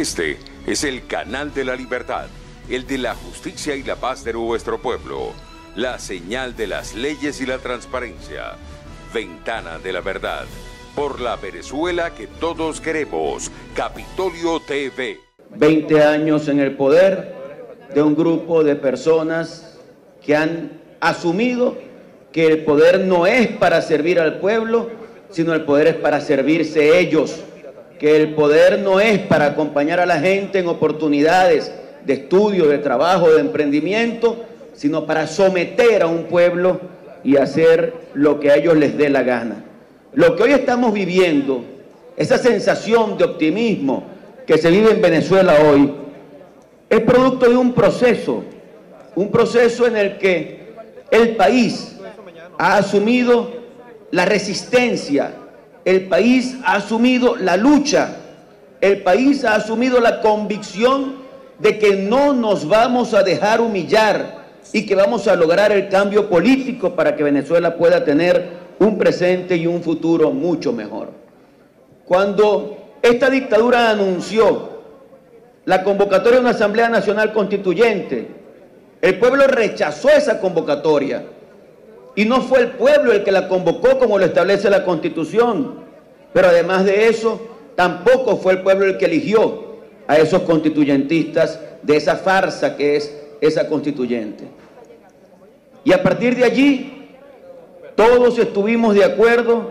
Este es el canal de la libertad, el de la justicia y la paz de nuestro pueblo, la señal de las leyes y la transparencia, Ventana de la Verdad, por la Venezuela que todos queremos, Capitolio TV. 20 años en el poder de un grupo de personas que han asumido que el poder no es para servir al pueblo, sino el poder es para servirse ellos, que el poder no es para acompañar a la gente en oportunidades de estudio, de trabajo, de emprendimiento, sino para someter a un pueblo y hacer lo que a ellos les dé la gana. Lo que hoy estamos viviendo, esa sensación de optimismo que se vive en Venezuela hoy, es producto de un proceso en el que el país ha asumido la resistencia, el país ha asumido la lucha, el país ha asumido la convicción de que no nos vamos a dejar humillar y que vamos a lograr el cambio político para que Venezuela pueda tener un presente y un futuro mucho mejor. Cuando esta dictadura anunció la convocatoria de una Asamblea Nacional Constituyente, el pueblo rechazó esa convocatoria y no fue el pueblo el que la convocó como lo establece la Constitución, pero además de eso, tampoco fue el pueblo el que eligió a esos constituyentistas de esa farsa que es esa constituyente. Y a partir de allí, todos estuvimos de acuerdo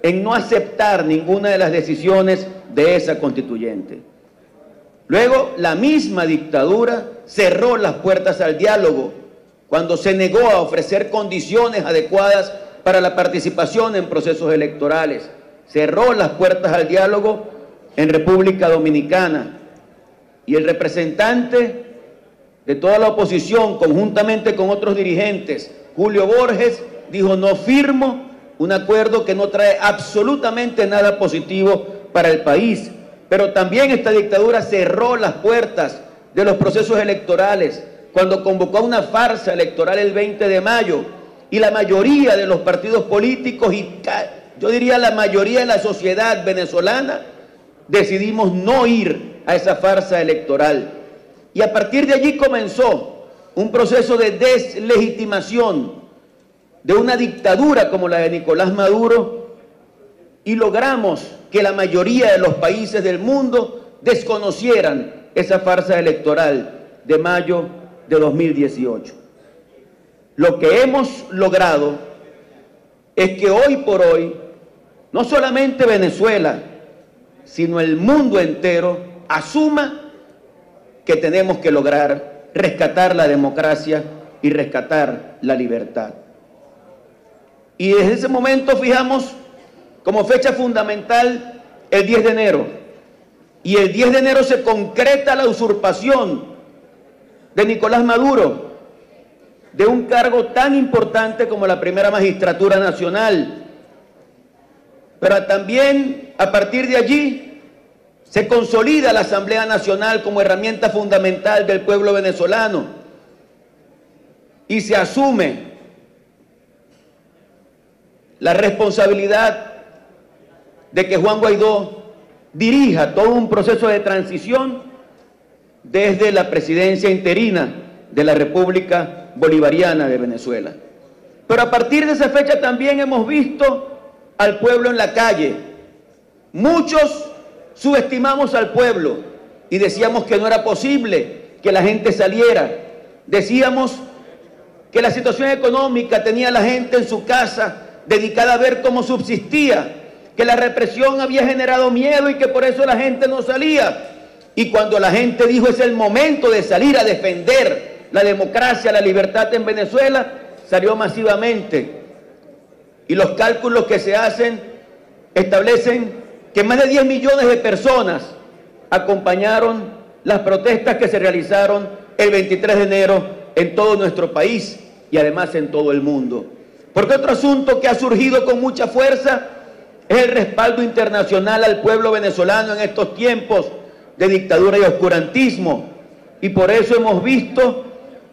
en no aceptar ninguna de las decisiones de esa constituyente. Luego, la misma dictadura cerró las puertas al diálogo cuando se negó a ofrecer condiciones adecuadas para la participación en procesos electorales. Cerró las puertas al diálogo en República Dominicana. Y el representante de toda la oposición, conjuntamente con otros dirigentes, Julio Borges, dijo: no firmo un acuerdo que no trae absolutamente nada positivo para el país. Pero también esta dictadura cerró las puertas de los procesos electorales cuando convocó a una farsa electoral el 20 de mayo y la mayoría de los partidos políticos y yo diría la mayoría de la sociedad venezolana decidimos no ir a esa farsa electoral. Y a partir de allí comenzó un proceso de deslegitimación de una dictadura como la de Nicolás Maduro y logramos que la mayoría de los países del mundo desconocieran esa farsa electoral de mayo de 2018. Lo que hemos logrado es que hoy por hoy, no solamente Venezuela, sino el mundo entero asuma que tenemos que lograr rescatar la democracia y rescatar la libertad. Y desde ese momento fijamos como fecha fundamental el 10 de enero. Y el 10 de enero se concreta la usurpación de Nicolás Maduro de un cargo tan importante como la primera magistratura nacional. Pero también a partir de allí se consolida la Asamblea Nacional como herramienta fundamental del pueblo venezolano y se asume la responsabilidad de que Juan Guaidó dirija todo un proceso de transición desde la presidencia interina de la República Bolivariana de Venezuela. Pero a partir de esa fecha también hemos visto al pueblo en la calle. Muchos subestimamos al pueblo y decíamos que no era posible que la gente saliera. Decíamos que la situación económica tenía a la gente en su casa dedicada a ver cómo subsistía, que la represión había generado miedo y que por eso la gente no salía. Y cuando la gente dijo es el momento de salir a defender la democracia, la libertad en Venezuela, salió masivamente. Y los cálculos que se hacen establecen que más de 10 millones de personas acompañaron las protestas que se realizaron el 23 de enero en todo nuestro país y además en todo el mundo. Porque otro asunto que ha surgido con mucha fuerza es el respaldo internacional al pueblo venezolano en estos tiempos de dictadura y oscurantismo. Y por eso hemos visto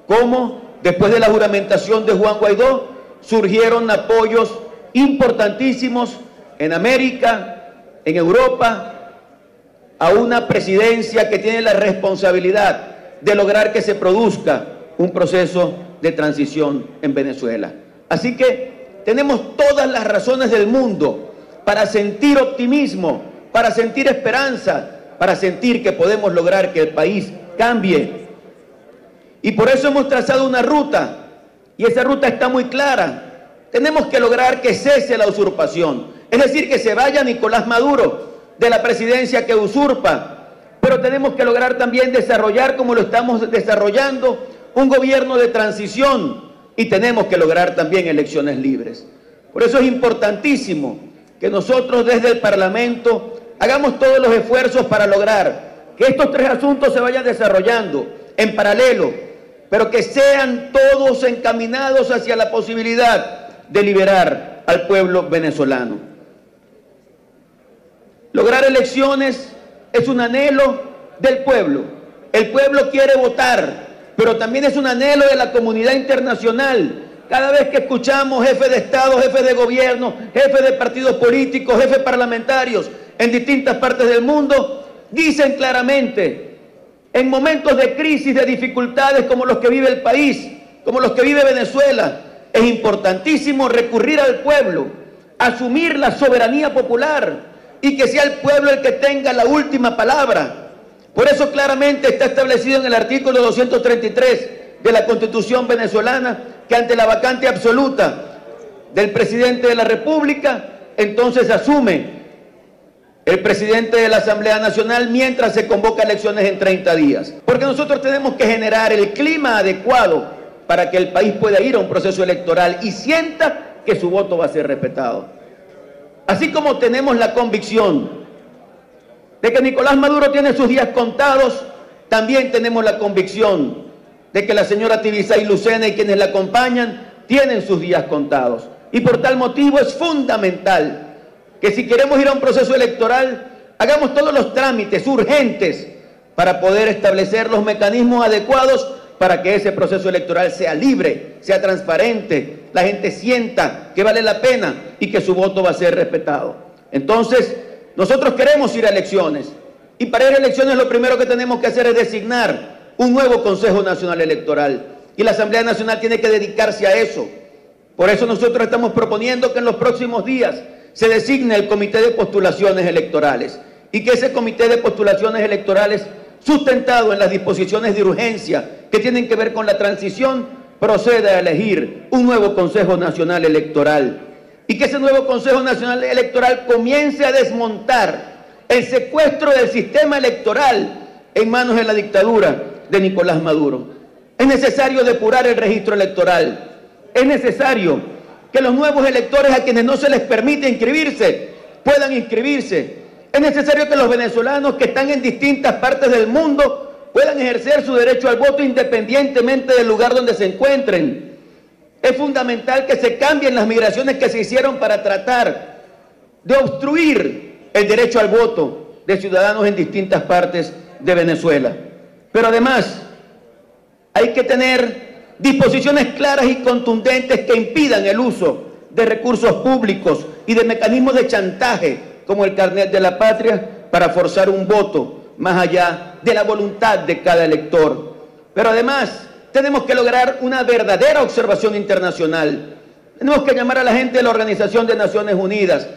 cómo, después de la juramentación de Juan Guaidó, surgieron apoyos importantísimos en América, en Europa, a una presidencia que tiene la responsabilidad de lograr que se produzca un proceso de transición en Venezuela. Así que tenemos todas las razones del mundo para sentir optimismo, para sentir esperanza, para sentir que podemos lograr que el país cambie. Y por eso hemos trazado una ruta, y esa ruta está muy clara. Tenemos que lograr que cese la usurpación, es decir, que se vaya Nicolás Maduro de la presidencia que usurpa, pero tenemos que lograr también desarrollar, como lo estamos desarrollando, un gobierno de transición, y tenemos que lograr también elecciones libres. Por eso es importantísimo que nosotros desde el Parlamento hagamos todos los esfuerzos para lograr que estos tres asuntos se vayan desarrollando en paralelo, pero que sean todos encaminados hacia la posibilidad de liberar al pueblo venezolano. Lograr elecciones es un anhelo del pueblo. El pueblo quiere votar, pero también es un anhelo de la comunidad internacional. Cada vez que escuchamos jefes de Estado, jefes de gobierno, jefes de partidos políticos, jefes parlamentarios en distintas partes del mundo, dicen claramente, en momentos de crisis, de dificultades como los que vive el país, como los que vive Venezuela, es importantísimo recurrir al pueblo, asumir la soberanía popular y que sea el pueblo el que tenga la última palabra. Por eso claramente está establecido en el artículo 233 de la Constitución venezolana que ante la vacante absoluta del presidente de la República, entonces asume el presidente de la Asamblea Nacional mientras se convoca elecciones en 30 días. Porque nosotros tenemos que generar el clima adecuado para que el país pueda ir a un proceso electoral y sienta que su voto va a ser respetado. Así como tenemos la convicción de que Nicolás Maduro tiene sus días contados, también tenemos la convicción de que la señora Tibisay Lucena y quienes la acompañan tienen sus días contados. Y por tal motivo es fundamental que si queremos ir a un proceso electoral, hagamos todos los trámites urgentes para poder establecer los mecanismos adecuados para que ese proceso electoral sea libre, sea transparente, la gente sienta que vale la pena y que su voto va a ser respetado. Entonces, nosotros queremos ir a elecciones, y para ir a elecciones lo primero que tenemos que hacer es designar un nuevo Consejo Nacional Electoral, y la Asamblea Nacional tiene que dedicarse a eso. Por eso nosotros estamos proponiendo que en los próximos días se designe el Comité de Postulaciones Electorales, y que ese Comité de Postulaciones Electorales, sustentado en las disposiciones de urgencia que tienen que ver con la transición, proceda a elegir un nuevo Consejo Nacional Electoral, y que ese nuevo Consejo Nacional Electoral comience a desmontar el secuestro del sistema electoral en manos de la dictadura de Nicolás Maduro. Es necesario depurar el registro electoral, es necesario que los nuevos electores a quienes no se les permite inscribirse puedan inscribirse. Es necesario que los venezolanos que están en distintas partes del mundo puedan ejercer su derecho al voto independientemente del lugar donde se encuentren. Es fundamental que se cambien las migraciones que se hicieron para tratar de obstruir el derecho al voto de ciudadanos en distintas partes de Venezuela. Pero además hay que tener disposiciones claras y contundentes que impidan el uso de recursos públicos y de mecanismos de chantaje como el carnet de la patria para forzar un voto más allá de la voluntad de cada elector. Pero además tenemos que lograr una verdadera observación internacional. Tenemos que llamar a la gente de la Organización de Naciones Unidas,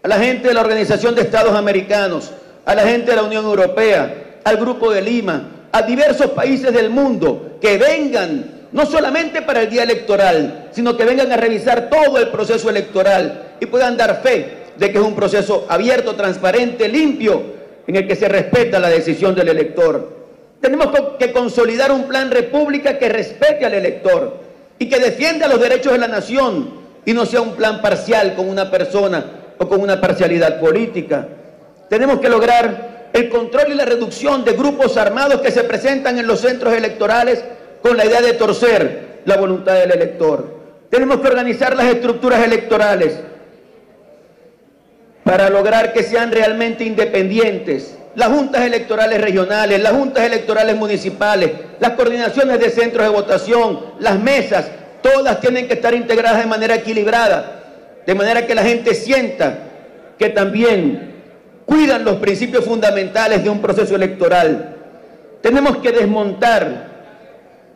a la gente de la Organización de Estados Americanos, a la gente de la Unión Europea, al Grupo de Lima, a diversos países del mundo que vengan no solamente para el día electoral, sino que vengan a revisar todo el proceso electoral y puedan dar fe de que es un proceso abierto, transparente, limpio, en el que se respeta la decisión del elector. Tenemos que consolidar un plan república que respete al elector y que defienda los derechos de la nación y no sea un plan parcial con una persona o con una parcialidad política. Tenemos que lograr el control y la reducción de grupos armados que se presentan en los centros electorales con la idea de torcer la voluntad del elector. Tenemos que organizar las estructuras electorales para lograr que sean realmente independientes. Las juntas electorales regionales, las juntas electorales municipales, las coordinaciones de centros de votación, las mesas, todas tienen que estar integradas de manera equilibrada, de manera que la gente sienta que también cuidan los principios fundamentales de un proceso electoral. Tenemos que desmontar,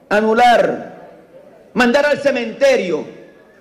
anular, mandar al cementerio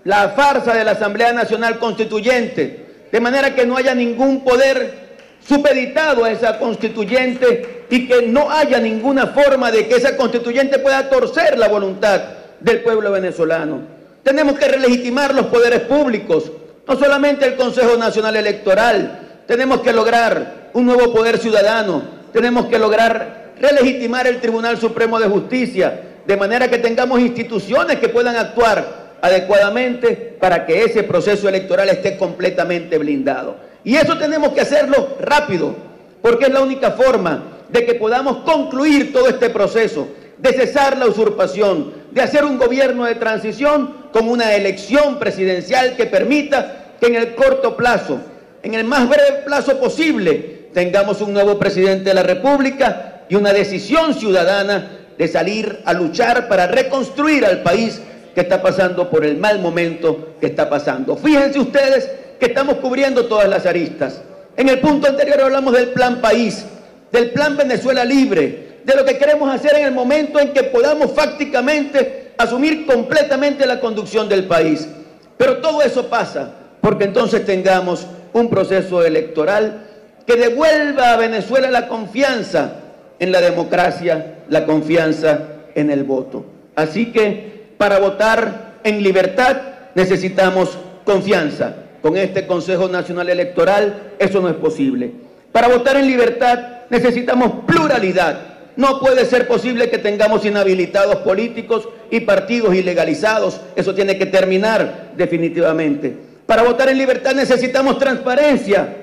la farsa de la Asamblea Nacional Constituyente, de manera que no haya ningún poder supeditado a esa constituyente y que no haya ninguna forma de que esa constituyente pueda torcer la voluntad del pueblo venezolano. Tenemos que relegitimar los poderes públicos, no solamente el Consejo Nacional Electoral. Tenemos que lograr un nuevo poder ciudadano, tenemos que lograr relegitimar el Tribunal Supremo de Justicia, de manera que tengamos instituciones que puedan actuar adecuadamente para que ese proceso electoral esté completamente blindado. Y eso tenemos que hacerlo rápido, porque es la única forma de que podamos concluir todo este proceso, de cesar la usurpación, de hacer un gobierno de transición con una elección presidencial que permita que en el corto plazo, en el más breve plazo posible, tengamos un nuevo presidente de la República y una decisión ciudadana de salir a luchar para reconstruir al país que está pasando por el mal momento que está pasando. Fíjense ustedes que estamos cubriendo todas las aristas. En el punto anterior hablamos del plan país, del plan Venezuela Libre, de lo que queremos hacer en el momento en que podamos fácticamente asumir completamente la conducción del país. Pero todo eso pasa porque entonces tengamos un proceso electoral que devuelva a Venezuela la confianza en la democracia, la confianza en el voto. Así que para votar en libertad necesitamos confianza. Con este Consejo Nacional Electoral eso no es posible. Para votar en libertad necesitamos pluralidad. No puede ser posible que tengamos inhabilitados políticos y partidos ilegalizados. Eso tiene que terminar definitivamente. Para votar en libertad necesitamos transparencia.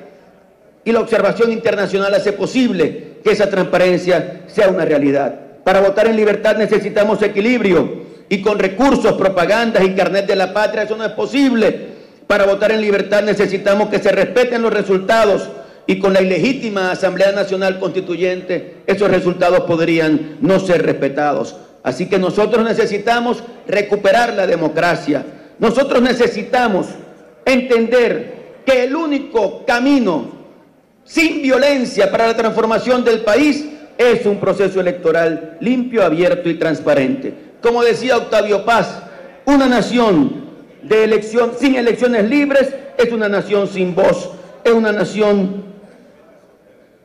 Y la observación internacional hace posible que esa transparencia sea una realidad. Para votar en libertad necesitamos equilibrio. Y con recursos, propagandas y carnet de la patria eso no es posible. Para votar en libertad necesitamos que se respeten los resultados y con la ilegítima Asamblea Nacional Constituyente esos resultados podrían no ser respetados. Así que nosotros necesitamos recuperar la democracia. Nosotros necesitamos entender que el único camino sin violencia para la transformación del país es un proceso electoral limpio, abierto y transparente. Como decía Octavio Paz, una nación sin elecciones libres es una nación sin voz, es una nación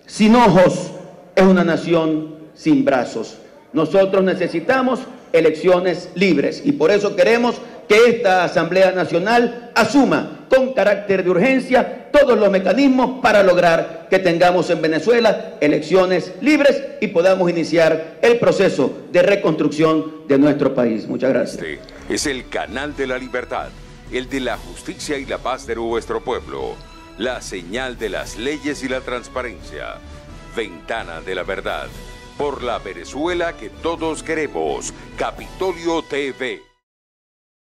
sin ojos, es una nación sin brazos. Nosotros necesitamos elecciones libres y por eso queremos que esta Asamblea Nacional asuma con carácter de urgencia todos los mecanismos para lograr que tengamos en Venezuela elecciones libres y podamos iniciar el proceso de reconstrucción de nuestro país. Muchas gracias. Este es el canal de la libertad, el de la justicia y la paz de nuestro pueblo, la señal de las leyes y la transparencia, Ventana de la Verdad, por la Venezuela que todos queremos, Capitolio TV.